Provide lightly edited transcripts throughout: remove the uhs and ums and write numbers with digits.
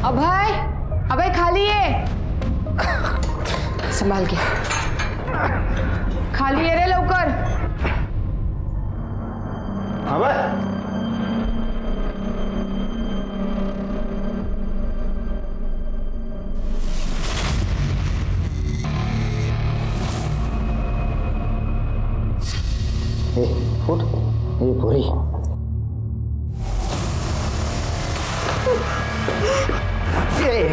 अभय, अभय खाली है, संभाल के खाली है रे, लवकर। अभय, फुट ये पूरी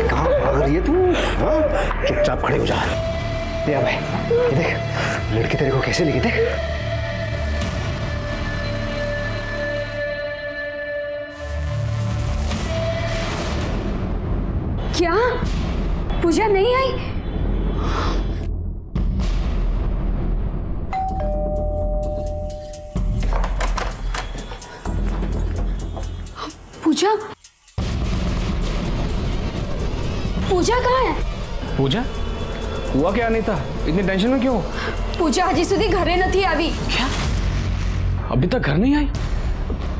कहाँ भाग रही है तू? चुपचाप खड़े हो जा। ये भाई, ये देख लड़की तेरे को कैसे लगी, देख। क्या पूजा नहीं आई? पूजा, पूजा कहाँ है? पूजा हुआ क्या अनीता, इतनी टेंशन में क्यों? पूजा हजी सुधी घरे नहीं आई। क्या अभी तक घर नहीं आई?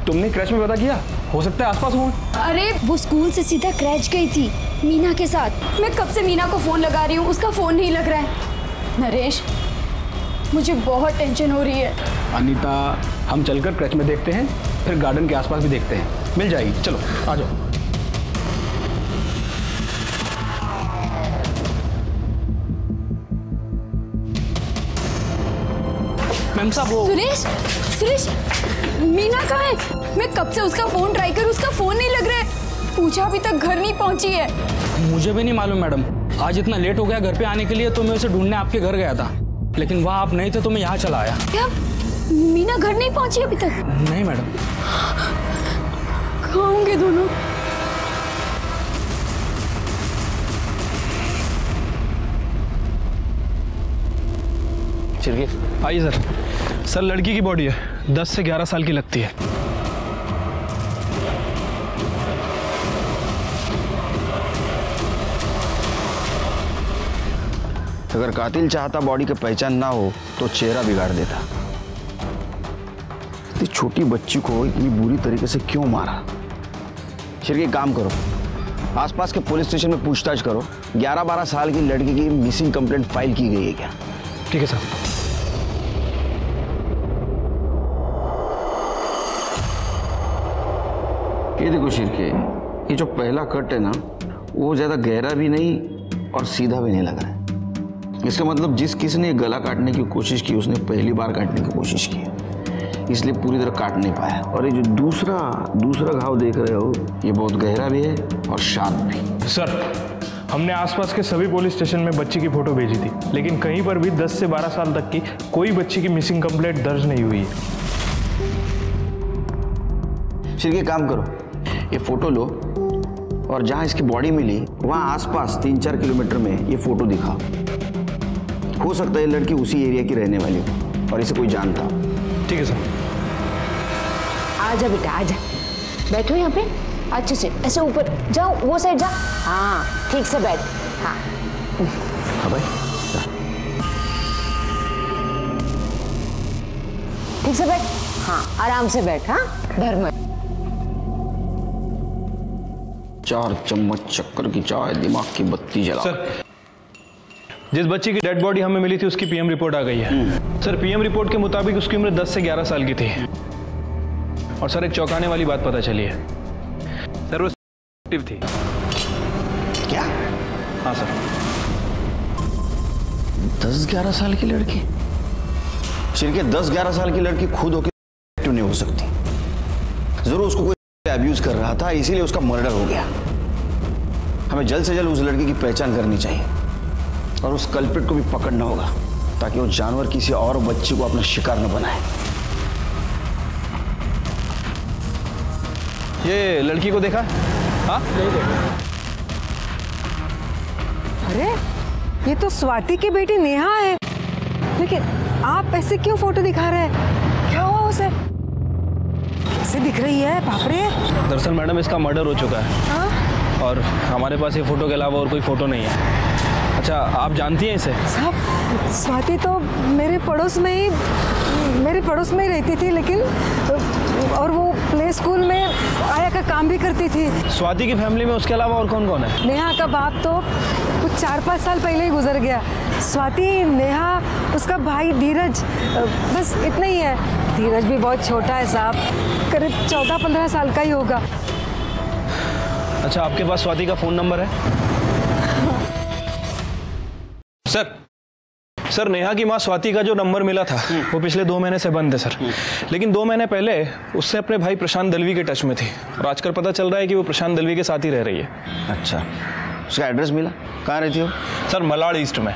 तुमने क्रैच में पता किया? हो सकता है आसपास हो। अरे वो स्कूल से सीधा क्रैच गई थी मीना के साथ। मैं कब से मीना को फोन लगा रही हूँ, उसका फोन नहीं लग रहा है। नरेश, मुझे बहुत टेंशन हो रही है। अनीता, हम चलकर क्रैच में देखते हैं, फिर गार्डन के आसपास भी देखते हैं, मिल जाएगी। चलो आ जाओ। मैम साहब वो सुरेश, सुरेश मीना कहाँ है? मैं कब से उसका फोन ट्राई कर, उसका फोन नहीं लग रहा है। पूजा अभी तक घर नहीं पहुंची है। मुझे भी नहीं मालूम मैडम, आज इतना लेट हो गया घर पे आने के लिए, तो मैं उसे ढूंढने आपके घर गया था, लेकिन वहाँ आप नहीं थे तो मैं यहाँ चला आया। क्या मीना घर नहीं पहुंची अभी तक? नहीं मैडम। कहाँ होंगे दोनों? आइए सर। सर लड़की की बॉडी है, 10 से 11 साल की लगती है। अगर कातिल चाहता बॉडी की पहचान ना हो तो चेहरा बिगाड़ देता। इतनी छोटी बच्ची को इतनी बुरी तरीके से क्यों मारा? शिरके काम करो, आसपास के पुलिस स्टेशन में पूछताछ करो। 11-12 साल की लड़की की मिसिंग कंप्लेंट फाइल की गई है क्या? ठीक है सर। ये देखो शिरके, ये जो पहला कट है ना, वो ज्यादा गहरा भी नहीं और सीधा भी नहीं लग रहा है। इसका मतलब जिस किसी ने गला काटने की कोशिश की उसने पहली बार काटने की कोशिश की, इसलिए पूरी तरह काट नहीं पाया। और ये जो दूसरा घाव देख रहे हो, ये बहुत गहरा भी है और शार्प भी। सर, हमने आसपास के सभी पुलिस स्टेशन में बच्ची की फोटो भेजी थी, लेकिन कहीं पर भी 10 से 12 साल तक की कोई बच्ची की मिसिंग कंप्लेंट दर्ज नहीं हुई है। शिरके काम करो, ये फोटो लो और जहां इसकी बॉडी मिली वहां आसपास 3-4 किलोमीटर में ये फोटो दिखाओ। हो सकता है लड़की उसी एरिया की रहने वाली हो और इसे कोई जानता हो। ठीक है सर। आजा बेटा आजा, बैठो यहाँ पे अच्छे से, ऐसे ऊपर जाओ, वो साइड जा। हाँ ठीक से बैठ। हाँ भाई ठीक से बैठ। हाँ आराम से बैठ। हाँ डर मत। 4 चम्मच शक्कर की चाय, दिमाग की बत्ती जला। सर, जिस बच्ची की डेड बॉडी हमें मिली थी उसकी पीएम रिपोर्ट आ गई है। सर पीएम रिपोर्ट के मुताबिक उसकी उम्र 10 से 11 साल की थी। और सर एक चौंकाने वाली बात पता चली है, सर वो एक्टिव थी। क्या? हाँ सर। 10-11 साल की लड़की? शिरके 10-11 साल की लड़की खुद होकर एक्टिव नहीं हो सकती। जरूर उसको कोई अब्यूज कर रहा था, इसीलिए उसका मर्डर हो गया। हमें जल्द से जल्द उस लड़की की पहचान करनी चाहिए और उस कल्प्रिट को भी पकड़ना होगा, ताकि वो जानवर किसी और बच्ची को अपना शिकार न बनाए। ये लड़की को देखा? हाँ नहीं देखा। अरे ये तो स्वाति की बेटी नेहा है, लेकिन आप ऐसे क्यों फोटो दिखा रहे हैं? क्या हुआ उसे? कैसे दिख रही है? बाप रे। दरअसल मैडम इसका मर्डर हो चुका है। हाँ? और हमारे पास ये फोटो के अलावा और कोई फोटो नहीं है। अच्छा आप जानती हैं इसे? साहब स्वाति तो मेरे पड़ोस में ही मेरे पड़ोस में ही रहती थी, लेकिन और वो प्ले स्कूल में आया का काम भी करती थी। स्वाति की फैमिली में उसके अलावा और कौन कौन है? नेहा का बाप तो कुछ 4-5 साल पहले ही गुजर गया। स्वाति, नेहा, उसका भाई धीरज, बस इतना ही है। धीरज भी बहुत छोटा है साहब, करीब 14-15 साल का ही होगा। अच्छा, आपके पास स्वाति का फ़ोन नंबर है? सर, नेहा की माँ स्वाति का जो नंबर मिला था वो पिछले 2 महीने से बंद है सर। लेकिन 2 महीने पहले उससे अपने भाई प्रशांत दलवी के टच में थी और आजकल पता चल रहा है कि वो प्रशांत दलवी के साथ ही रह रही है। अच्छा, उसका एड्रेस मिला? कहाँ रहती हो? सर, मलाड ईस्ट में।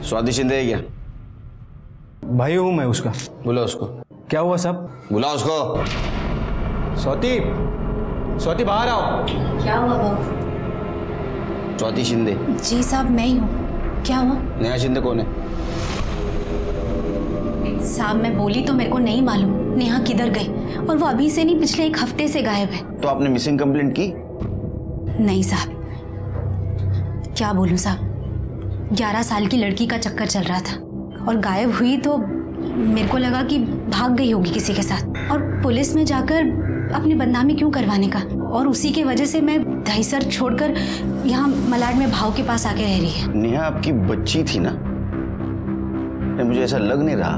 स्वाति शिंदे है क्या? भाई हूँ मैं उसका। बुला उसको। क्या हुआ साहब? बुला उसको। स्वाति बाहर आओ। क्या हुआ बाबू? स्वाति शिंदे। जी साहब, मैं ही हूँ। क्या हुआ? नेहा शिंदे कौन है? साहब, मैं बोली तो मेरे को नहीं मालूम नेहा किधर गई, और वो अभी से नहीं, पिछले 1 हफ्ते से गायब है। तो आपने मिसिंग कंप्लेंट की? नहीं साहब, क्या बोलूँ साहब, 11 साल की लड़की का चक्कर चल रहा था और गायब हुई तो मेरे को लगा कि भाग गई होगी किसी के साथ, और पुलिस में जाकर अपनी बदनामी क्यों करवाने का। और उसी के वजह से मैं दहीसर छोड़कर यहाँ मलाड में भाव के पास आके रह रही है। नेहा आपकी बच्ची थी ना? मुझे ऐसा लग नहीं रहा।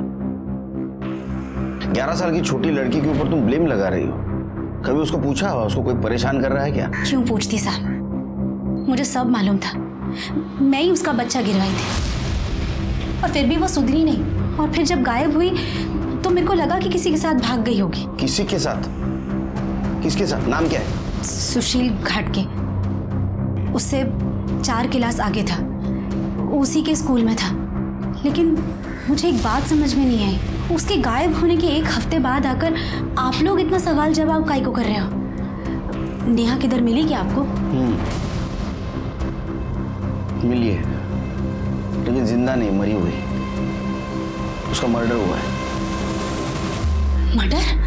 11 साल की छोटी लड़की के ऊपर तुम ब्लेम लगा रही हो। कभी उसको पूछा, उसको कोई परेशान कर रहा है क्या? क्यों पूछती साहब, मुझे सब मालूम था। मैं ही उसका बच्चा गिरवाई थी और फिर भी वो सुधरी नहीं, और फिर जब गायब हुई तो मेरे को लगा कि किसी के साथ भाग गई होगी। किसी के साथ? किसके साथ? नाम क्या है? सुशील घाटके, उससे 4 क्लास आगे था, उसी के स्कूल में था। लेकिन मुझे एक बात समझ में नहीं आई, उसके गायब होने के 1 हफ्ते बाद आकर आप लोग इतना सवाल जवाब काहे को कर रहे हो? नेहा किधर मिली क्या आपको? मिली है, लेकिन जिंदा नहीं, मरी हुई। उसका मर्डर हुआ है। मर्डर?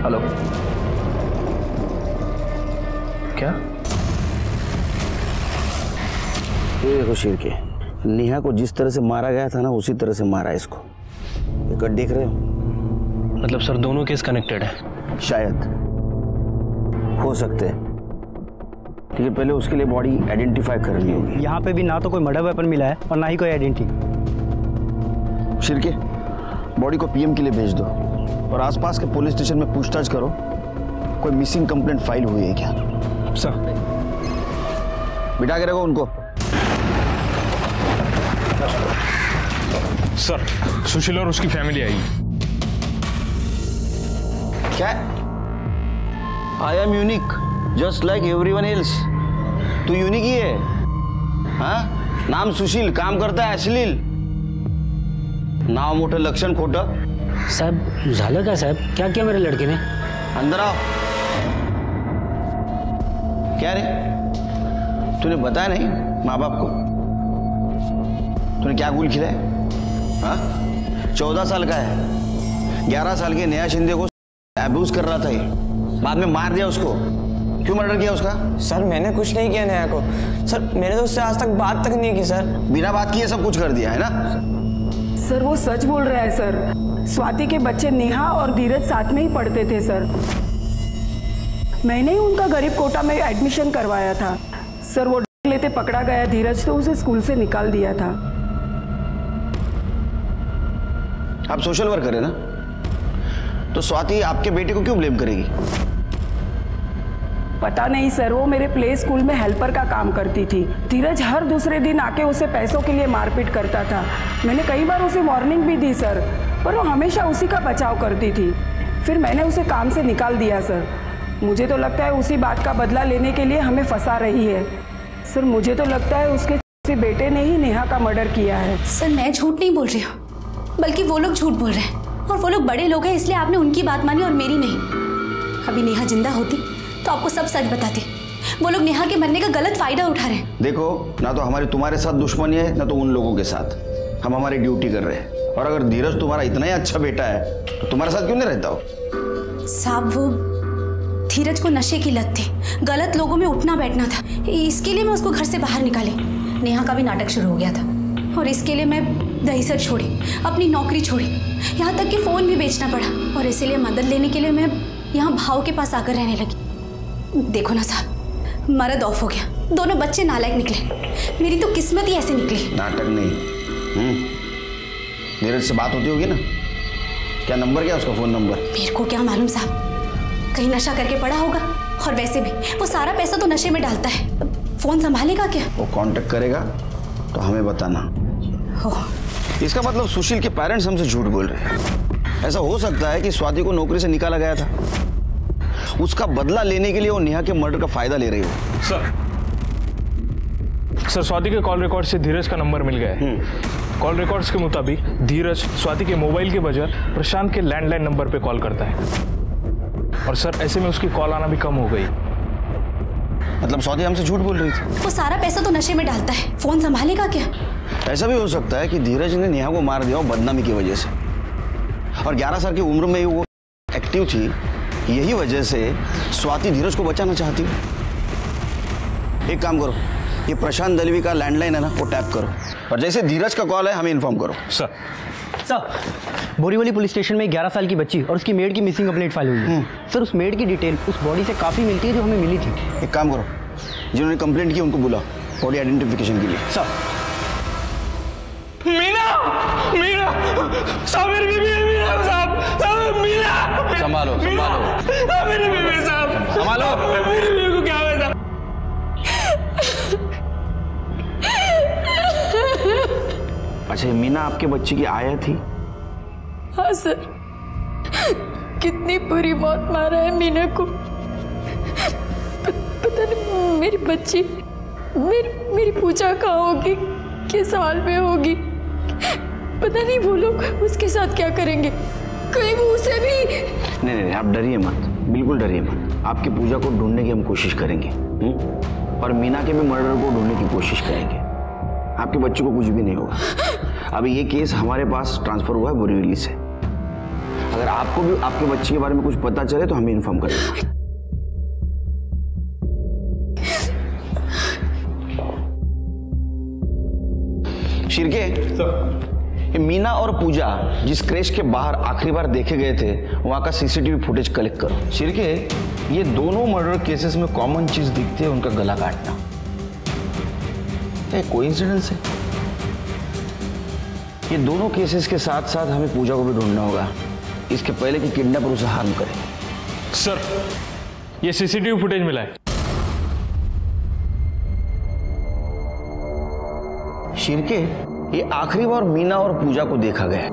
हेलो, क्या? ये देखो शेर के, नेहा को जिस तरह से मारा गया था ना, उसी तरह से मारा इसको। ये कट देख रहे हो? मतलब सर, दोनों केस कनेक्टेड है? शायद, हो सकते हैं, लेकिन पहले उसके लिए बॉडी आइडेंटिफाई करनी होगी। यहाँ पे भी ना तो कोई मर्डर वेपन मिला है और ना ही कोई आइडेंटिटी। शिरके, बॉडी को पीएम के लिए भेज दो और आसपास के पुलिस स्टेशन में पूछताछ करो, कोई मिसिंग कंप्लेंट फाइल हुई है क्या? सर, बिठा के रखो उनको। सर, सुशील और उसकी फैमिली आई। क्या? I am unique just like everyone else. तू यूनिक ही है? हाँ, नाम सुशील, काम करता है अश्लील, नाव मोठं लक्षण खोटं। साहब, झालं का साहब? क्या किया मेरे लड़के ने? अंदर आओ। क्या रे, तूने बताया नहीं माँ बाप को? तूने क्या गुल खिलाया? हाँ, 14 साल का है, 11 साल के नेहा शिंदे को अब्यूज कर रहा था, ये बाद में मार दिया उसको। क्यों मर्डर किया उसका? सर, मैंने कुछ नहीं किया नेहा को। सर, मैंने तो उससे आज तक बात तक नहीं की सर। बिना बात किए सब कुछ कर दिया है ना? सर, वो सच बोल रहा है सर। स्वाति के बच्चे नेहा और धीरज साथ में ही पढ़ते थे सर। मैंने ही उनका गरीब कोटा में एडमिशन करवाया था सर। वो लेते पकड़ा गया धीरज, तो उसे स्कूल से निकाल दिया था। आप सोशल वर्कर है ना, तो स्वाति आपके बेटे को क्यों ब्लेम करेगी? पता नहीं सर, वो मेरे प्ले स्कूल में हेल्पर का काम करती थी। धीरज हर दूसरे दिन आके उसे पैसों के लिए मारपीट करता था। मैंने कई बार उसे वार्निंग भी दी सर, पर वो हमेशा उसी का बचाव करती थी। फिर मैंने उसे काम से निकाल दिया सर। मुझे तो लगता है उसी बात का बदला लेने के लिए हमें फंसा रही है सर। मुझे तो लगता है उसके उसके बेटे ने ही नेहा का मर्डर किया है। सर मैं झूठ नहीं बोल रही हूँ, बल्कि वो लोग झूठ बोल रहे हैं, और वो लोग बड़े लोग हैं इसलिए आपने उनकी बात मानी और मेरी नहीं। अभी नेहा जिंदा होती तो आपको सब सच बताती। वो लोग नेहा के मरने का गलत फायदा उठा रहे हैं। देखो, ना तो हमारी तुम्हारे साथ दुश्मनी है, ना तो उन लोगों के साथ। हम हमारी ड्यूटी कर रहे हैं, और अगर धीरज तुम्हारा इतना ही अच्छा बेटा है तो तुम्हारे साथ क्यों नहीं रहता हो? साहब वो धीरज को नशे की लत थी, गलत लोगों में उठना बैठना था, इसके लिए मैं उसको घर से बाहर निकाली। नेहा का भी नाटक शुरू हो गया था, और इसके लिए मैं दहीसर छोड़ी, अपनी नौकरी छोड़ी, यहाँ तक कि फ़ोन भी बेचना पड़ा, और इसीलिए मदद लेने के लिए मैं यहाँ भाव के पास आकर रहने लगी। देखो ना साहब, मर्द ऑफ हो गया, दोनों बच्चे नालायक निकले, मेरी तो किस्मत ही ऐसी निकली। नाटक नहीं, धीरज से बात होती होगी ना? क्या नंबर, क्या उसका फ़ोन नंबर? मेरे को क्या मालूम साहब, कहीं नशा करके पड़ा होगा, और वैसे भी वो सारा पैसा तो नशे में डालता है, फ़ोन संभालेगा क्या? वो कांटेक्ट करेगा तो हमें बताना। इसका मतलब सुशील के पेरेंट्स हमसे झूठ बोल रहे हैं। ऐसा हो सकता है कि स्वाति को नौकरी से निकाला गया था, उसका बदला लेने के लिए वो नेहा के मर्डर का फायदा ले रही हो। सर स्वाति के कॉल रिकॉर्ड से धीरज का नंबर मिल गया है। कॉल रिकॉर्ड्स के मुताबिक धीरज स्वाति के मोबाइल के बजाय प्रशांत के लैंडलाइन नंबर पे कॉल करता है, और सर ऐसे में उसकी कॉल आना भी कम हो गई। मतलब स्वाति हमसे झूठ बोल रही थी। वो सारा पैसा तो नशे में डालता है, फोन संभालेगा क्या? ऐसा भी हो सकता है कि धीरज ने नेहा को मार दिया हो बदनामी की वजह से, और 11 साल की उम्र में वो एक्टिव थी, यही वजह से स्वाति धीरज को बचाना चाहती है। एक काम करो, ये प्रशांत दलवी का लैंडलाइन है ना, वो टैप करो, और जैसे धीरज का कॉल है हमें इन्फॉर्म करो। सर बोरीवली पुलिस स्टेशन में 11 साल की बच्ची और उसकी मेड की मिसिंग कंप्लेंट फाइल हुई है। सर उस मेड की डिटेल उस बॉडी से काफ़ी मिलती है जो हमें मिली थी। एक काम करो, जिन्होंने कंप्लेंट की उनको बुलाओ बॉडी आइडेंटिफिकेशन के लिए। सर मीना, मीना, साहब मेरी बीवी है, मीना साहब, साहब मीना, संभालो, संभालो, मेरी बीवी साहब, संभालो, मेरी बीवी को क्या हुआ साहब? अच्छा, मीना आपके बच्चे की आया थी? हाँ सर, कितनी बुरी मौत मारा है मीना को। पता नहीं मेरी बच्ची, मेरी पूजा कहाँ होगी, किस हाल में होगी, पता नहीं वो लोग उसके साथ क्या करेंगे, कहीं वो उसे भी। नहीं, आप डरिए मत, बिल्कुल डरिए मत। आपकी पूजा को ढूंढने की हम कोशिश करेंगे, और मीना के भी मर्डर को ढूंढने की कोशिश करेंगे। आपके बच्चे को कुछ भी नहीं होगा। अभी ये केस हमारे पास ट्रांसफर हुआ है बोरीवली से। अगर आपको भी आपके बच्चे के बारे में कुछ पता चले तो हमें इन्फॉर्म करें। शिरके, मीना और पूजा जिस क्रैश के बाहर आखिरी बार देखे गए थे वहां का सीसीटीवी फुटेज कलेक्ट करो। शिरके, ये दोनों मर्डर केसेस में कॉमन चीज दिखती है, उनका गला काटना। कोइंसिडेंस है? ये दोनों केसेस के साथ साथ हमें पूजा को भी ढूंढना होगा, इसके पहले कि किडनैपर उसे हार्म करे। सर ये सीसीटीवी फुटेज मिला है। शिरके, ये आखिरी बार मीना और पूजा को देखा गया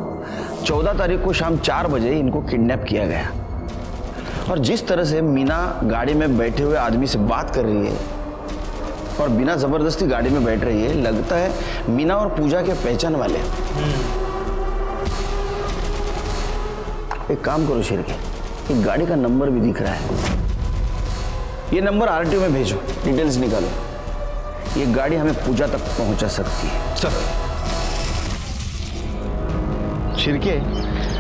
14 तारीख को शाम 4 बजे इनको किडनैप किया गया, और जिस तरह से मीना गाड़ी में बैठे हुए आदमी से बात कर रही है और बिना जबरदस्ती गाड़ी में बैठ रही है, लगता है मीना और पूजा के पहचान वाले। एक काम करो शिरके, एक गाड़ी का नंबर भी दिख रहा है, ये नंबर आरटीओ में भेजो, डिटेल्स निकालो। ये गाड़ी हमें पूजा तक पहुंचा सकती है। सर शिरके,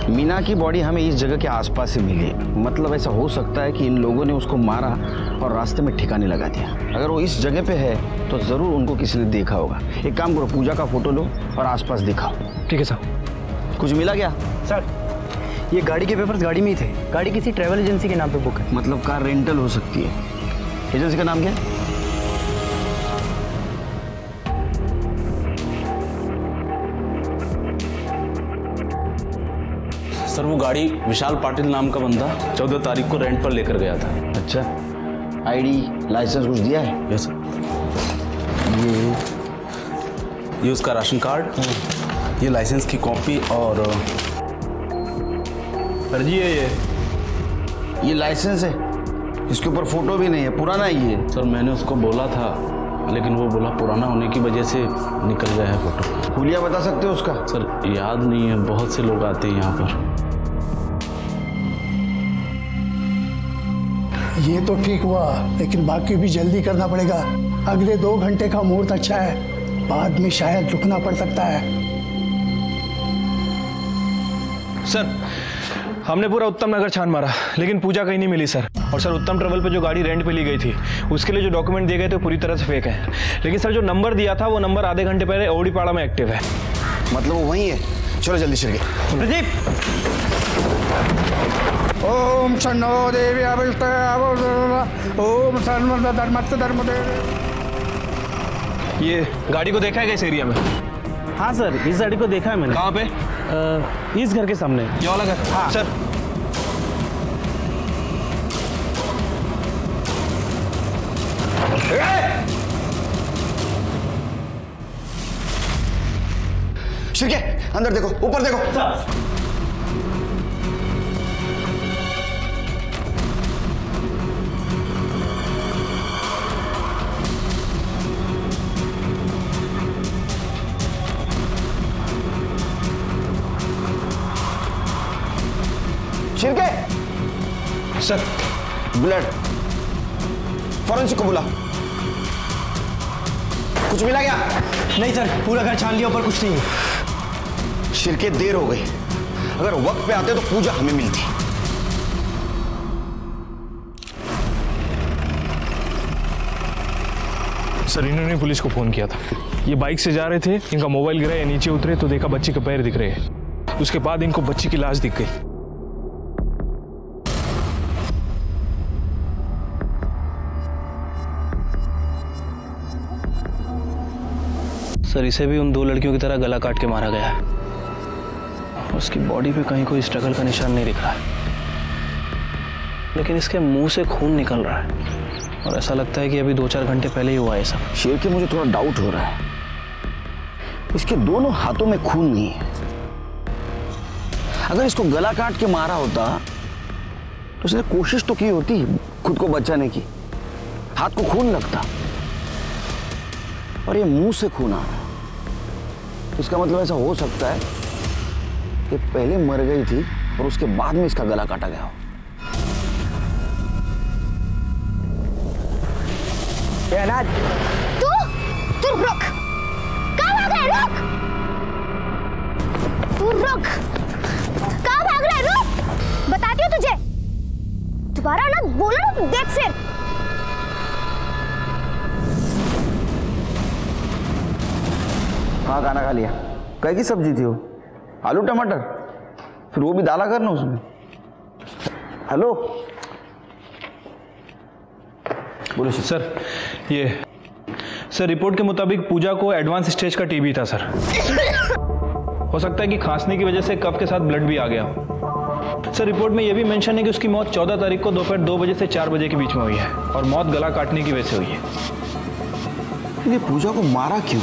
मीना की बॉडी हमें इस जगह के आसपास से मिली, मतलब ऐसा हो सकता है कि इन लोगों ने उसको मारा और रास्ते में ठिकाने लगा दिया। अगर वो इस जगह पे है तो जरूर उनको किसी ने देखा होगा। एक काम करो, पूजा का फोटो लो और आसपास दिखाओ। ठीक है सर। कुछ मिला क्या? सर ये गाड़ी के पेपर्स गाड़ी में ही थे, गाड़ी किसी ट्रैवल एजेंसी के नाम पे बुक है। मतलब कार रेंटल हो सकती है। एजेंसी का नाम क्या है? सर वो गाड़ी विशाल पाटिल नाम का बंदा 14 तारीख को रेंट पर लेकर गया था। अच्छा, आईडी लाइसेंस कुछ दिया है? Yes sir. ये उसका राशन कार्ड, ये लाइसेंस की कॉपी और अर्जी है। ये लाइसेंस है, इसके ऊपर फोटो भी नहीं है, पुराना ही है। सर मैंने उसको बोला था लेकिन वो बोला पुराना होने की वजह से निकल गया है फोटो। हुलिया बता सकते हो उसका? सर याद नहीं है, बहुत से लोग आते हैं यहाँ पर। ये तो ठीक हुआ, लेकिन बाकी भी जल्दी करना पड़ेगा। अगले 2 घंटे का मुहूर्त अच्छा है, बाद में शायद रुकना पड़ सकता है। सर हमने पूरा उत्तम नगर छान मारा, लेकिन पूजा कहीं नहीं मिली सर। और सर उत्तम ट्रेवल पे जो गाड़ी रेंट पे ली गई थी उसके लिए जो डॉक्यूमेंट दिए गए थे पूरी तरह से फेक है। लेकिन सर जो नंबर दिया था वो नंबर आधे घंटे पहले ओडीपाड़ा में एक्टिव है। मतलब वो वही है? चलो जल्दी शिरके। प्रदीप ओम शन्नो देवी ओम ये गाड़ी को देखा है इस एरिया में? हाँ सर, इस गाड़ी को देखा है मैंने। कहाँ पे? इस घर के सामने। ये वाला घर? हाँ सर। शिरके अंदर देखो, ऊपर देखो। शिरके सर ब्लड फॉरेंसिक को बुला। कुछ मिला क्या? नहीं सर, पूरा घर छान लिया, ऊपर कुछ नहीं है। शिरके देर हो गई, अगर वक्त पे आते तो पूजा हमें मिलती। सर इन्होंने पुलिस को फोन किया था। ये बाइक से जा रहे थे, इनका मोबाइल गिरा, या नीचे उतरे तो देखा बच्ची के पैर दिख रहे हैं। उसके बाद इनको बच्ची की लाश दिख गई। सर इसे भी उन 2 लड़कियों की तरह गला काट के मारा गया है। उसकी बॉडी पे कहीं कोई स्ट्रगल का निशान नहीं दिख रहा है, लेकिन इसके मुंह से खून निकल रहा है और ऐसा लगता है कि अभी 2-4 घंटे पहले ही हुआ है सब। शेर के मुझे थोड़ा डाउट हो रहा है, इसके दोनों हाथों में खून नहीं है। अगर इसको गला काट के मारा होता तो उसने कोशिश तो की होती खुद को बचाने की, हाथ को खून लगता। और ये मुंह से खून आ रहा है, इसका मतलब ऐसा हो सकता है कि पहले मर गई थी और उसके बाद में इसका गला काटा गया हो। तू रुक, कहाँ भाग रहा है? रुक, तू रुक, कहाँ भाग रहा है? रुक, बताती हूँ तुझे, दोबारा ना बोला ना तो देख फिर। हाँ खाना खा लिया। कई की सब्जी थी वो? आलू टमाटर? फिर वो भी डाला करना उसमें। हेलो बोलो सर। ये सर रिपोर्ट के मुताबिक पूजा को एडवांस स्टेज का टीबी था सर। हो सकता है कि खांसने की वजह से कफ के साथ ब्लड भी आ गया। सर रिपोर्ट में यह भी मेंशन है कि उसकी मौत 14 तारीख को दोपहर 2 बजे से 4 बजे के बीच में हुई है और मौत गला काटने की वजह से हुई है। ये पूजा को मारा क्यों?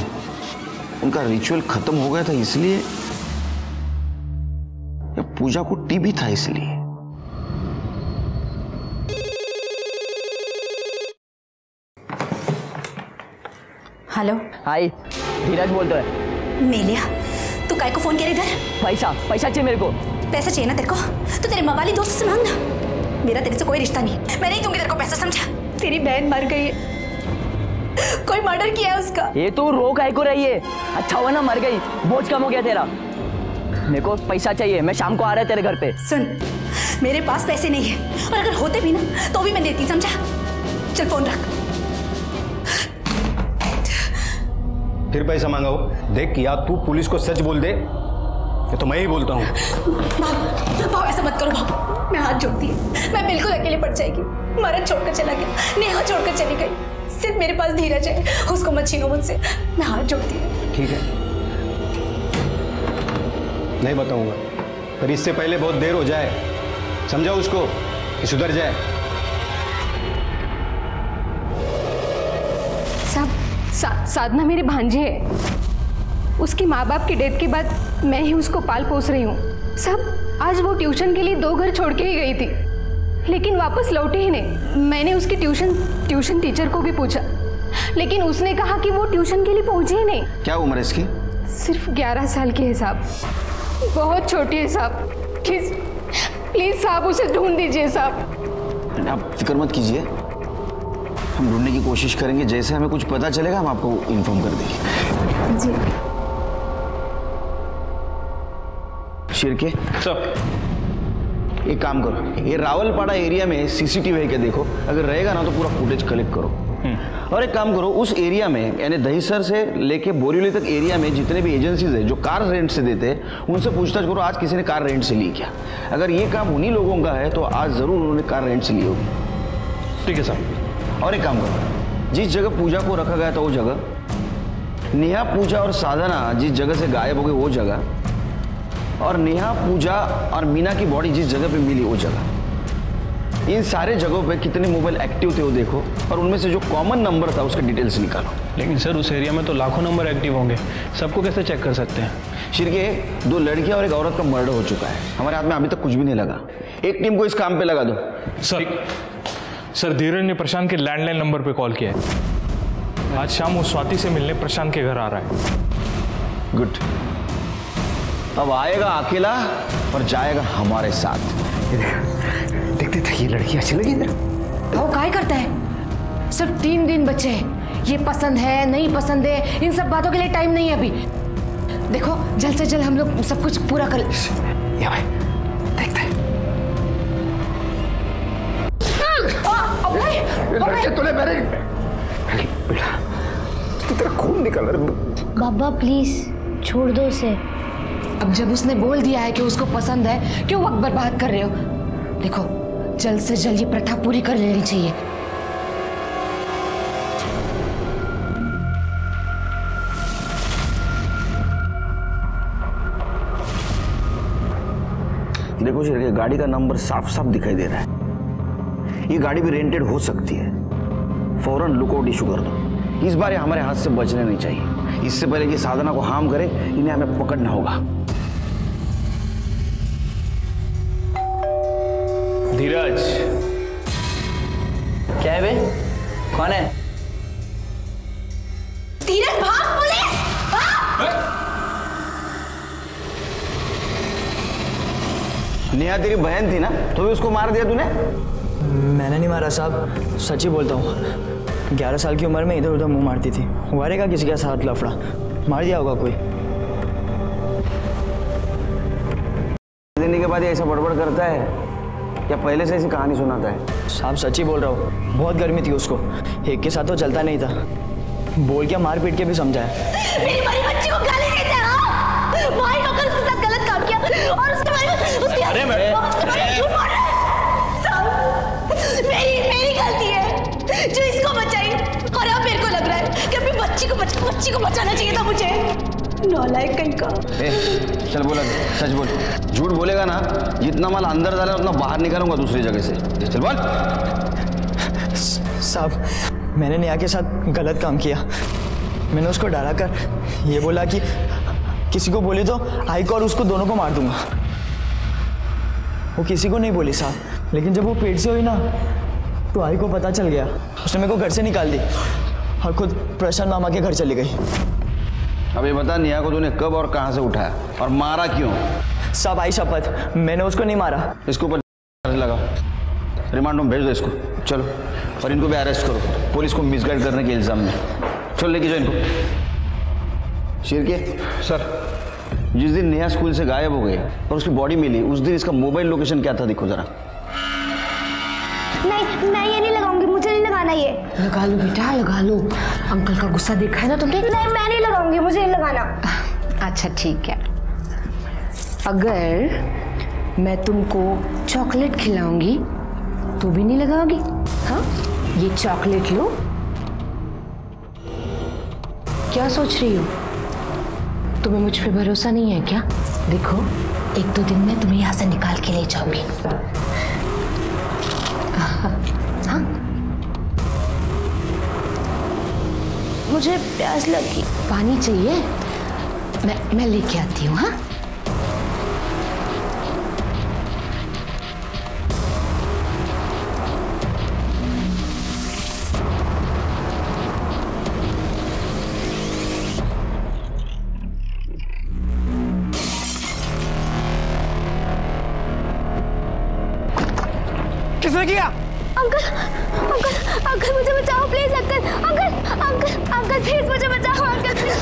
उनका रिचुअल खत्म हो गया था इसलिए, या पूजा को टीबी था इसलिए? हेलो। हाय, धीरज बोलता है। मेलिया, तू काय को फोन किया इधर? पैसा चाहिए मेरे को। पैसा चाहिए ना तेरे को तो तेरे मवाली दोस्त से मांगना। मेरा तेरे से कोई रिश्ता नहीं, मैं नहीं दूंगी तेरे को पैसा, समझा? तेरी बहन मर गई है, कोई मर्डर किया है उसका। ये तू रो काय को रही है? अच्छा हुआ ना मर गई, बोझ कम हो गया तेरा। मेरे को पैसा चाहिए, मैं शाम को आ रहा है तेरे घर पे। सुन, मेरे पास पैसे नहीं है और अगर होते भी ना तो भी मैं देती, समझा? चल फोन रख। फिर पैसा मांगा हो? देख या तू पुलिस को सच बोल दे या तो मैं ही बोलता हूँ। भाव ऐसा मत करो भाव, मैं हाथ जोड़ती है, मैं बिल्कुल अकेले पड़ जाएगी। मरद छोड़कर चला गया, नेहा छोड़कर चली गई, सिर्फ मेरे पास धीरज है, उसको मत छीनो मुझसे, मैं हाथ जोड़ती हूँ। ठीक है, नहीं बताऊंगा, पर इससे पहले बहुत देर हो जाए, समझाओ उसको कि सुधर जाए। साधना मेरी भांजी है, उसकी माँ बाप की डेथ के बाद मैं ही उसको पाल पोस रही हूँ। सब आज वो ट्यूशन के लिए 2 घर छोड़ के ही गई थी, लेकिन वापस लौटे ही नहीं। मैंने उसकी ट्यूशन टीचर को भी पूछा, लेकिन उसने कहा कि वो ट्यूशन के लिए पहुंची ही नहीं। क्या उम्र है इसकी? सिर्फ 11 साल की है साहब, बहुत छोटी है साहब। प्लीज प्लीज साहब उसे ढूंढ दीजिए साहब। आप फिक्र मत कीजिए, हम ढूंढने की कोशिश करेंगे। जैसे हमें कुछ पता चलेगा हम आपको इन्फॉर्म कर देंगे। जी। शिरके सर, एक काम करो, ये रावलपाड़ा एरिया में सीसीटीवी है क्या देखो, अगर रहेगा ना तो पूरा फुटेज कलेक्ट करो। और एक काम करो, उस एरिया में यानी दहीसर से लेके बोरीवली तक एरिया में जितने भी एजेंसीज है जो कार रेंट से देते हैं उनसे पूछताछ करो आज किसी ने कार रेंट से ली क्या। अगर ये काम उन्हीं लोगों का है तो आज जरूर उन्होंने कार रेंट से ली होगी। ठीक है सर। और एक काम करो, जिस जगह पूजा को रखा गया था वो जगह, नेहा पूजा और साधना जिस जगह से गायब हो गई वो जगह, और नेहा पूजा और मीना की बॉडी जिस जगह पे मिली वो जगह, इन सारे जगहों पे कितने मोबाइल एक्टिव थे वो देखो और उनमें से जो कॉमन नंबर था उसके डिटेल्स निकालो। लेकिन सर उस एरिया में तो लाखों नंबर एक्टिव होंगे, सबको कैसे चेक कर सकते हैं? शिरके 2 लड़कियां और एक औरत का मर्डर हो चुका है, हमारे हाथ में अभी तक कुछ भी नहीं लगा। एक टीम को इस काम पे लगा दो। सर धीरज ने प्रशांत के लैंडलाइन नंबर पे कॉल किया है। आज शाम वो स्वाति से मिलने प्रशांत के घर आ रहा है। गुड। अब आएगा अकेला और जाएगा हमारे साथ। देखते थे ये लड़की अच्छी लगी इधर। वो काय करता है? सिर्फ 3 दिन बचे हैं। ये पसंद है नहीं पसंद है इन सब बातों के लिए टाइम नहीं है अभी। देखो जल्द से जल्द हम लोग सब कुछ पूरा कर। या भाई देखते हैं। लड़के तूने मेरे बेटा तो तेरा खून निकल रहा। बाबा प्लीज छोड़ दो उसे। अब जब उसने बोल दिया है कि उसको पसंद है क्यों वक्त बर्बाद कर रहे हो? देखो जल्द से जल्द ये प्रथा पूरी कर लेनी चाहिए। देखो शिरके, गाड़ी का नंबर साफ साफ दिखाई दे रहा है। ये गाड़ी भी रेंटेड हो सकती है। फौरन लुकआउट इशू कर दो। इस बार ये हमारे हाथ से बचने नहीं चाहिए। इससे पहले कि साधना को हार्म करे इन्हें हमें पकड़ना होगा। धीरज। क्या है बे? कौन है? धीरज भाग पुलिस! नेहा तेरी बहन थी ना, तो भी उसको मार दिया तूने? मैंने नहीं मारा साहब, सच ही बोलता हूँ। 11 साल की उम्र में इधर उधर मुंह मारती थी। वारे का किसी के साथ लफड़ा मार दिया होगा कोई। देने के बाद ऐसा बड़बड़ करता है या पहले से ऐसी कहानी सुनाता है? साहब सच ही बोल रहा हूँ, बहुत गर्मी थी उसको, एक के साथ तो चलता नहीं था। बोल के मार पीट के भी समझाया। मेरी बड़ी बच्ची को गाली देते हैं। भाई ने कल उसके साथ गलत काम किया और उसके बारे में उसकी अरे मैं झूठ बोल रहा है। साहब मेरी गलती है जो इसको बचाई और अब मेरे को लग रहा है कि अपनी बच्ची को बचाना चाहिए था मुझे। नालायक कहीं का। चल बोला, सच बोल। झूठ बोलेगा ना, जितना माल अंदर डाला उतना बाहर निकालूंगा दूसरी जगह से। चल बोल। साहब मैंने नेहा के साथ गलत काम किया। मैंने उसको डरा कर ये बोला कि किसी को बोली तो आई को और उसको दोनों को मार दूंगा। वो किसी को नहीं बोली साहब, लेकिन जब वो पेट से हुई ना तो आई को पता चल गया। उसने मेरे को घर से निकाल दी और खुद प्रशांत मामा के घर चली गई। अब ये बता, नेहा को तूने कब और कहां से उठाया और मारा क्यों? सब आई शपथ, मैंने उसको नहीं मारा। इसके ऊपर लगाओ, रिमांड में भेज दो इसको। चलो, और इनको भी अरेस्ट करो, पुलिस को मिसगाइड करने के इल्जाम में। चलो लेके जाओ इनको। शिरके सर, जिस दिन नेहा स्कूल से गायब हो गई और उसकी बॉडी मिली उस दिन इसका मोबाइल लोकेशन क्या था देखो जरा। नहीं मैं ये नहीं लगाऊंगी, मुझे नहीं लगाना ये। लगा लो बेटा लगा लो। अंकल का गुस्सा देखा है ना तुमने? नहीं मैं नहीं लगाऊंगी, मुझे नहीं लगाना। अच्छा ठीक है, अगर मैं तुमको चॉकलेट खिलाऊंगी तो भी नहीं लगाओगी? हाँ ये चॉकलेट लो। क्या सोच रही हो? तुम्हें मुझ पे भरोसा नहीं है क्या? देखो 1-2 दिन में तुम्हें यहाँ से निकाल के ले जाऊंगी। हाँ मुझे प्यास लगी, पानी चाहिए? मैं लेके आती हूँ। हाँ तूने किया? अंकल अंकल अंकल मुझे बचाओ please uncle uncle uncle uncle please मुझे बचाओ uncle please.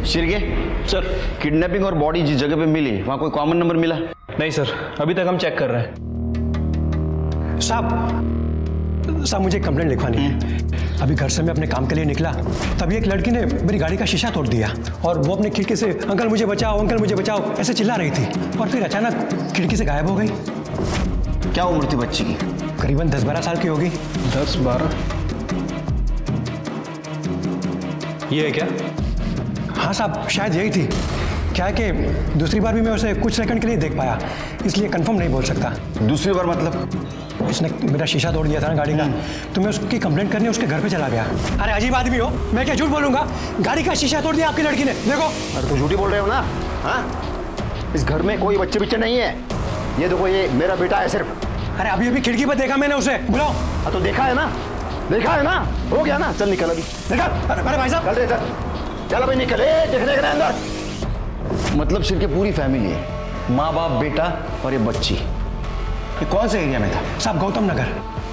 Shirke sir, kidnapping और बॉडी जिस जगह पे मिली वहां कोई कॉमन नंबर मिला? नहीं सर, अभी तक हम चेक कर रहे हैं। साहब मुझे कंप्लेंट लिखवानी है। अभी घर से मैं अपने काम के लिए निकला, तभी एक लड़की ने मेरी गाड़ी का शीशा तोड़ दिया और वो अपनी खिड़की से अंकल मुझे बचाओ ऐसे चिल्ला रही थी और फिर अचानक खिड़की से गायब हो गई। क्या उम्र थी बच्ची की? करीबन 10-12 साल की होगी। 10-12? ये है क्या? हाँ साहब, शायद यही थी। क्या है कि दूसरी बार भी मैं उसे कुछ सेकंड के लिए देख पाया, इसलिए कंफर्म नहीं बोल सकता। दूसरी बार मतलब? इसने मेरा शीशा तोड़ दिया था ना गाड़ी का, तो मैं उसकी कंप्लेंट करने उसके घर पे चला गया। अरे अजीब आदमी हो, मैं क्या झूठ बोलूंगा? गाड़ी का शीशा तोड़ दिया आपकी लड़की ने, देखो। अरे तो झूठी बोल रहे हो ना? हाँ, इस घर में कोई बच्चे नहीं है। ये देखो, ये मेरा बेटा है सिर्फ। अरे अभी अभी खिड़की पर देखा मैंने उसे, बुलाओ। तो देखा है ना, हो गया ना। चल निकल अभी, निकल। अरे भाई साहब, चल अभी निकल, देखने के अंदर। मतलब शिर्के पूरी फैमिली है, माँ बाप बेटा और ये बच्ची। ये कौन से एरिया में था? साहब गौतम नगर।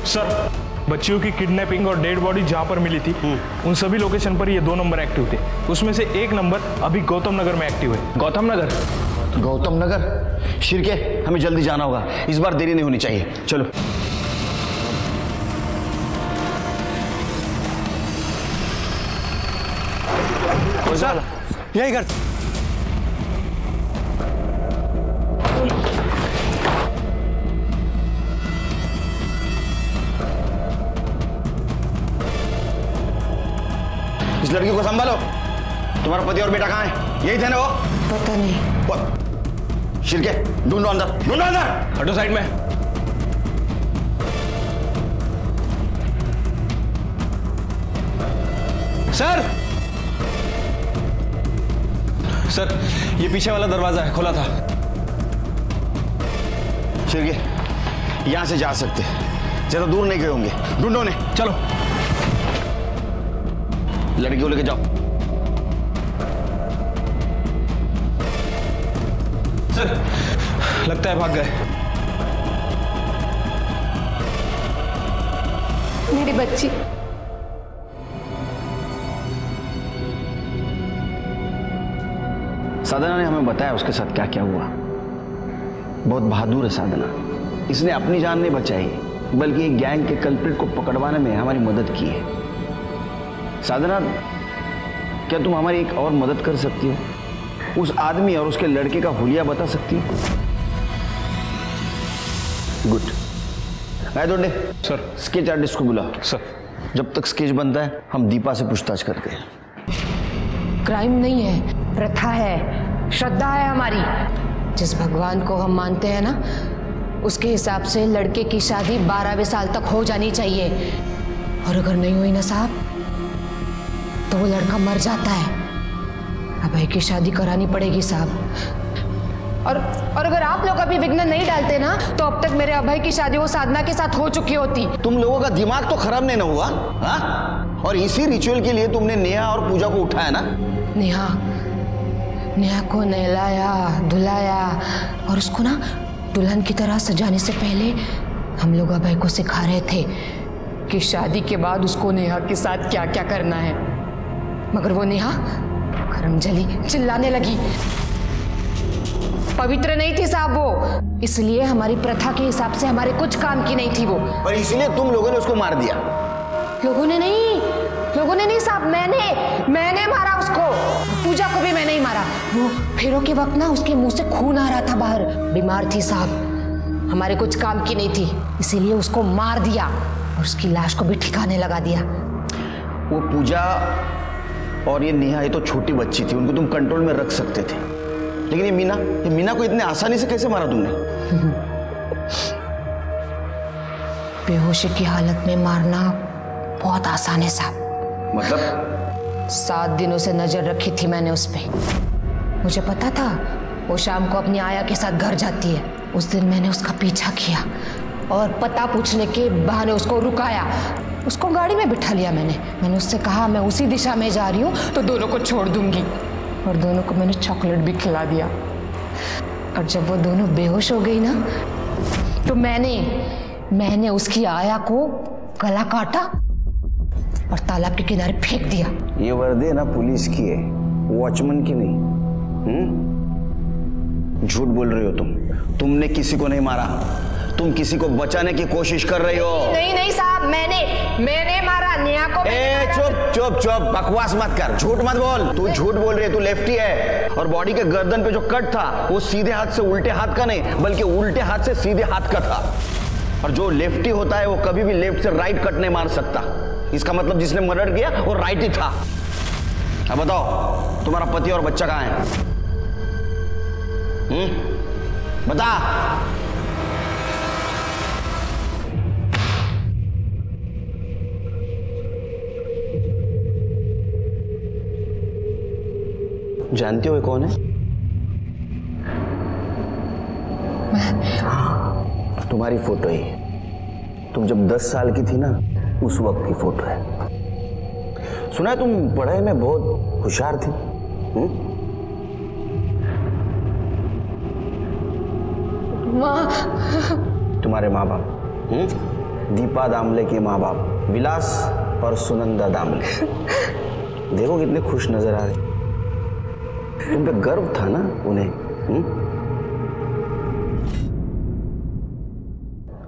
सर, बच्चियों की किडनैपिंग और डेड बॉडी जहां पर मिली थी उन सभी लोकेशन पर ये 2 नंबर एक्टिव थे। उसमें से 1 नंबर अभी गौतम नगर में एक्टिव है। गौतम नगर? शिर्के, हमें जल्दी जाना होगा, इस बार देरी नहीं होनी चाहिए। चलो। सर, यही घर। इस लड़की को संभालो। तुम्हारा पति और बेटा कहाँ है? यही थे ना वो? पता नहीं। शिर्के, ढूंढो अंदर। हटो साइड में। सर, ये पीछे वाला दरवाजा है, खुला था। शिर्के, यहां से जा सकते, ज्यादा दूर नहीं गए होंगे। ढूंढो ने, चलो। लड़की को लेके जाओ। सर, लगता है भाग गए। मेरी बच्ची। साधना ने हमें बताया उसके साथ क्या क्या हुआ। बहुत बहादुर है साधना। इसने अपनी जान नहीं बचाई, बल्कि एक गैंग के कल्प्रिट को पकड़वाने में हमारी मदद की है। साधना, क्या तुम हमारी एक और मदद कर सकती हो? उस आदमी और उसके लड़के का हुलिया बता सकती हो? Good. Donde sir, sketch artist को बुलाओ। सर, जब तक स्केच बनता है हम दीपा से पूछताछ करते हैं। क्राइम नहीं है, प्रथा है, श्रद्धा है हमारी। जिस भगवान को हम मानते हैं ना, उसके हिसाब से लड़के की शादी 12वें साल तक हो जानी चाहिए। और अगर नहीं हुई ना साहब, तो वो लड़का मर जाता है। अभय की शादी करानी पड़ेगी साहब। और अगर आप लोग अभी विघ्न नहीं डालते ना, तो अब तक मेरे अभय की शादी वो साधना के साथ हो चुकी होती। तुम लोगों का दिमाग तो खराब नहीं ना हुआ? हाँ? और इसी रिचुअल के लिए तुमने नेहा और पूजा को उठाया ना? नेहा को नहलाया, धुलाया और उसको ना दुल्हन की तरह सजाने से पहले हम लोग अभय को सिखा रहे थे कि शादी के बाद उसको नेहा के साथ क्या क्या करना है। मगर वो नेहा करमजली चिल्लाने लगी। पवित्र नहीं थी साहब वो, इसलिए हमारी प्रथा के हिसाब से हमारे कुछ काम की नहीं थी वो। और इसलिए तुम लोगों ने उसको मार दिया? लोगों ने नहीं साहब, मैंने मारा उसको। पूजा को भी मैंने ही मारा। वो फेरों के वक्त ना उसके मुंह से खून आ रहा था बाहर। बीमार थी साहब, हमारे कुछ काम की नहीं थी, इसीलिए उसको मार दिया और उसकी लाश को भी ठिकाने लगा दिया। वो पूजा और ये नेहा, ये तो छोटी बच्ची थी, उनको तुम कंट्रोल में रख सकते थे। लेकिन ये मीना को इतने आसानी से कैसे मारा तुमने? बेहोशी की हालत में मारना बहुत आसान है साहब। मतलब? 7 दिनों से नजर रखी थी मैंने उस पे। मुझे पता था वो शाम को अपनी आया के साथ घर जाती है। उस दिन मैंने उसका पीछा किया और पता पूछने के बहाने उसको रुकाया। उसको गाड़ी में बिठा लिया मैंने उससे कहा मैं उसी दिशा में जा रही हूँ तो दोनों को छोड़ दूंगी। और दोनों को मैंने चॉकलेट भी खिला दिया। और जब वो दोनों बेहोश हो गई ना, तो मैंने उसकी आया को गला काटा और तालाब के किनारे फेंक दिया। ये वर्दी ना पुलिस की है, वॉचमैन की नहीं। झूठ बोल रही हो तुमने किसी को नहीं मारा, तुम किसी को बचाने की कोशिश कर रही हो। नहीं साहब, मैंने मारा नेहा को। चुप बकवास मत कर, झूठ मत बोल। तू झूठ बोल रही है, तू लेफ्टी है और बॉडी के गर्दन पे जो कट था वो सीधे हाथ से उल्टे हाथ का नहीं बल्कि उल्टे हाथ से सीधे हाथ का था। और जो लेफ्टी होता है वो कभी भी लेफ्ट से राइट कट नहीं मार सकता। इसका मतलब जिसने मर्डर किया वो राइट ही था। अब बताओ तुम्हारा पति और बच्चा कहाँ है? बता। जानते हो ये कौन है? तुम्हारी फोटो है। तुम जब 10 साल की थी ना, उस वक्त की फोटो है। सुना है तुम पढ़ाई में बहुत होशियार थी। तुम्हारे माँ बाप दीपा दामले के माँ बाप विलास और सुनंदा दामले, देखो कितने खुश नजर आ रहे। तुम पे गर्व था ना उन्हें।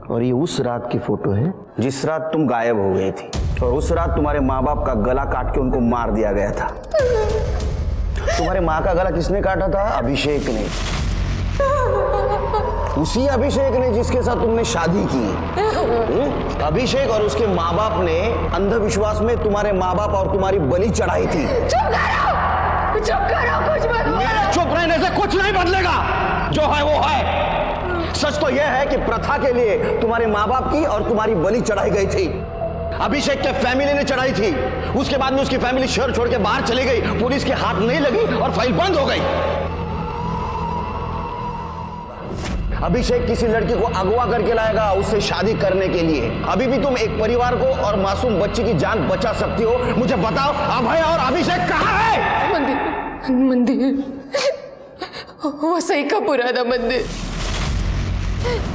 और ये उस रात की फोटो है जिस रात तुम गायब हो गई थी और उस रात तुम्हारे माँ बाप का गला काट के उनको मार दिया गया था। तुम्हारे माँ का गला किसने काटा था? अभिषेक ने। उसी अभिषेक ने जिसके साथ तुमने शादी की। अभिषेक और उसके माँ बाप ने अंधविश्वास में तुम्हारे माँ बाप और तुम्हारी बलि चढ़ाई थी। चुप करो, कुछ मत बोलो। मेरे चुप रहने से कुछ नहीं बदलेगा, जो है वो है। सच तो यह है कि प्रथा के लिए तुम्हारे माँ बाप की और तुम्हारी बलि चढ़ाई गई थी। अभिषेक के फैमिली ने चढ़ाई थी। उसके बाद में उसकी फैमिली शहर छोड़ के बाहर चली गई, पुलिस के हाथ नहीं लगी और फाइल बंद हो गई। अभिषेक किसी लड़की को अगवा करके लाएगा उससे शादी करने के लिए। अभी भी तुम एक परिवार को और मासूम बच्ची की जान बचा सकती हो। मुझे बताओ अभय और अभिषेक कहाँ है? मंदिर वो सही का पुराना मंदिर।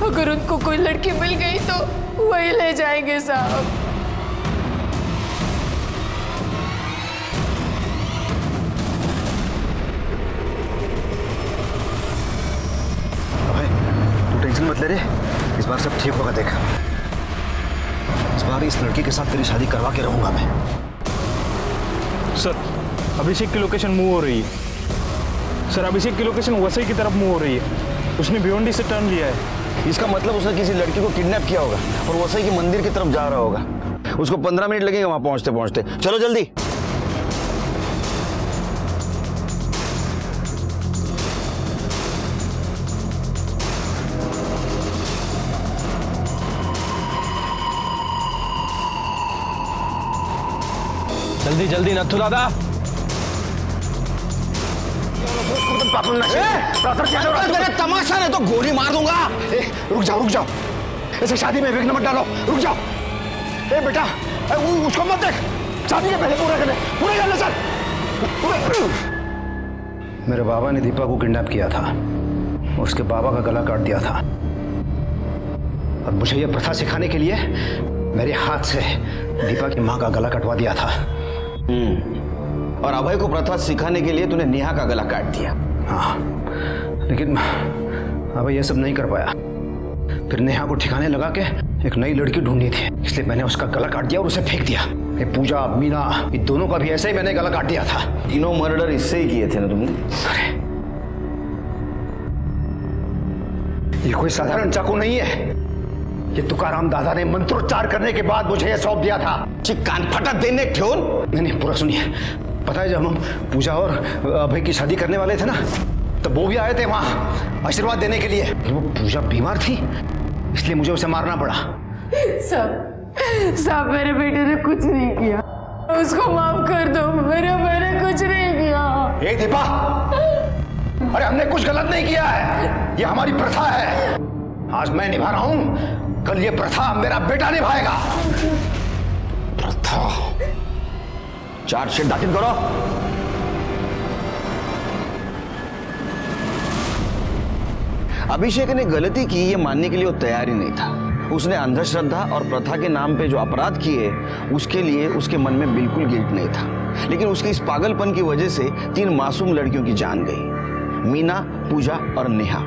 अगर उनको कोई लड़की मिल गई तो वही ले जाएंगे साहब। टेंशन मत ले रे, इस बार सब ठीक होगा। देख, इस बार इस लड़की के साथ तेरी शादी करवा के रहूंगा मैं। सर, अभिषेक की लोकेशन मूव हो रही है। सर, अभिषेक की लोकेशन वसई की तरफ मूव हो रही है। उसने भिवंडी से टर्न लिया है। इसका मतलब उसने किसी लड़की को किडनैप किया होगा और वसई के मंदिर की तरफ जा रहा होगा। उसको 15 मिनट लगेंगे वहां पहुंचते पहुंचते। चलो जल्दी। जल्दी जल्दी नथु दादा। तमाशा नहीं तो गोली मार दूंगा। रुक जाओ, ऐसे शादी में विघ्न मत डालो। रुक जाओ। बेटा, उसको मत देख, शादी के पहले पूरा कर ले सर। मेरे बाबा ने दीपा को किडनैप किया था, उसके बाबा का गला काट दिया था और मुझे यह प्रथा सिखाने के लिए मेरे हाथ से दीपा की माँ का गला कटवा दिया था। और अभय को प्रथा सिखाने के लिए तूने नेहा का गला काट दिया। हाँ, लेकिन अभय यह सब नहीं कर पाया। फिर नेहा को ठिकाने लगा के एक नई लड़की ढूंढनी थी, इसलिए मैंने उसका गला काट दिया और उसे फेंक दिया। ये पूजा, मीना, इन दोनों का भी ऐसे ही मैंने गला काट दिया था। तीनों मर्डर इससे ही किए थे ना तुमने? अरे, ये कोई साधारण चाकू नहीं है। ये तुकाराम दादा ने मंत्रोच्चार करने के बाद मुझे यह सौंप दिया था। कान फटा देने क्यों? नहीं, पूरा सुनिए। पता है, जब हम पूजा और अभय की शादी करने वाले थे ना, तब वो भी आए थे वहां आशीर्वाद देने के लिए। वो पूजा बीमार थी, इसलिए मुझे उसे मारना पड़ा। साहब, मेरे बेटे ने कुछ नहीं किया, उसको माफ कर दो। मैंने कुछ नहीं किया। ए दीपा, अरे हमने कुछ गलत नहीं किया है, ये हमारी प्रथा है। आज मैं निभा रहा हूं, कल ये प्रथा मेरा बेटा निभाएगा। प्रथा? चार्जशीट दाखिल करो। अभिषेक ने गलती की ये मानने के लिए वो तैयार ही नहीं था। उसने अंधश्रद्धा और प्रथा के नाम पे जो अपराध किए उसके लिए उसके मन में बिल्कुल गिल्ट नहीं था, लेकिन उसके इस पागलपन की वजह से 3 मासूम लड़कियों की जान गई, मीना, पूजा और नेहा।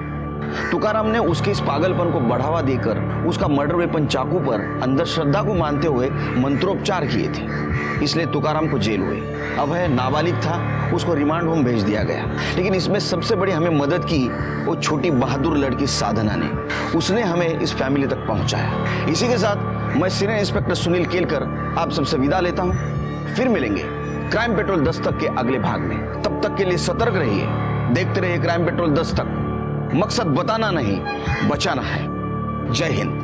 तुकाराम ने उसके इस पागलपन को बढ़ावा देकर उसका मर्डर वेपन चाकू पर अंधश्रद्धा को मानते हुए मंत्रोपचार किए थे, इसलिए तुकाराम को जेल हुई। अभय नाबालिग था, उसको रिमांड होम भेज दिया गया। लेकिन इसमें सबसे बड़ी हमें मदद की वो छोटी बहादुर लड़की साधना ने। उसने हमें इस फैमिली तक पहुंचाया। इसी के साथ मैं सीनियर इंस्पेक्टर सुनील केलकर आप सबसे विदा लेता हूं। फिर मिलेंगे क्राइम पेट्रोल दस्तक के अगले भाग में। तब तक के लिए सतर्क रहिए, देखते रहिए क्राइम पेट्रोल दस्तक। मकसद बताना नहीं, बचाना है। जय हिंद।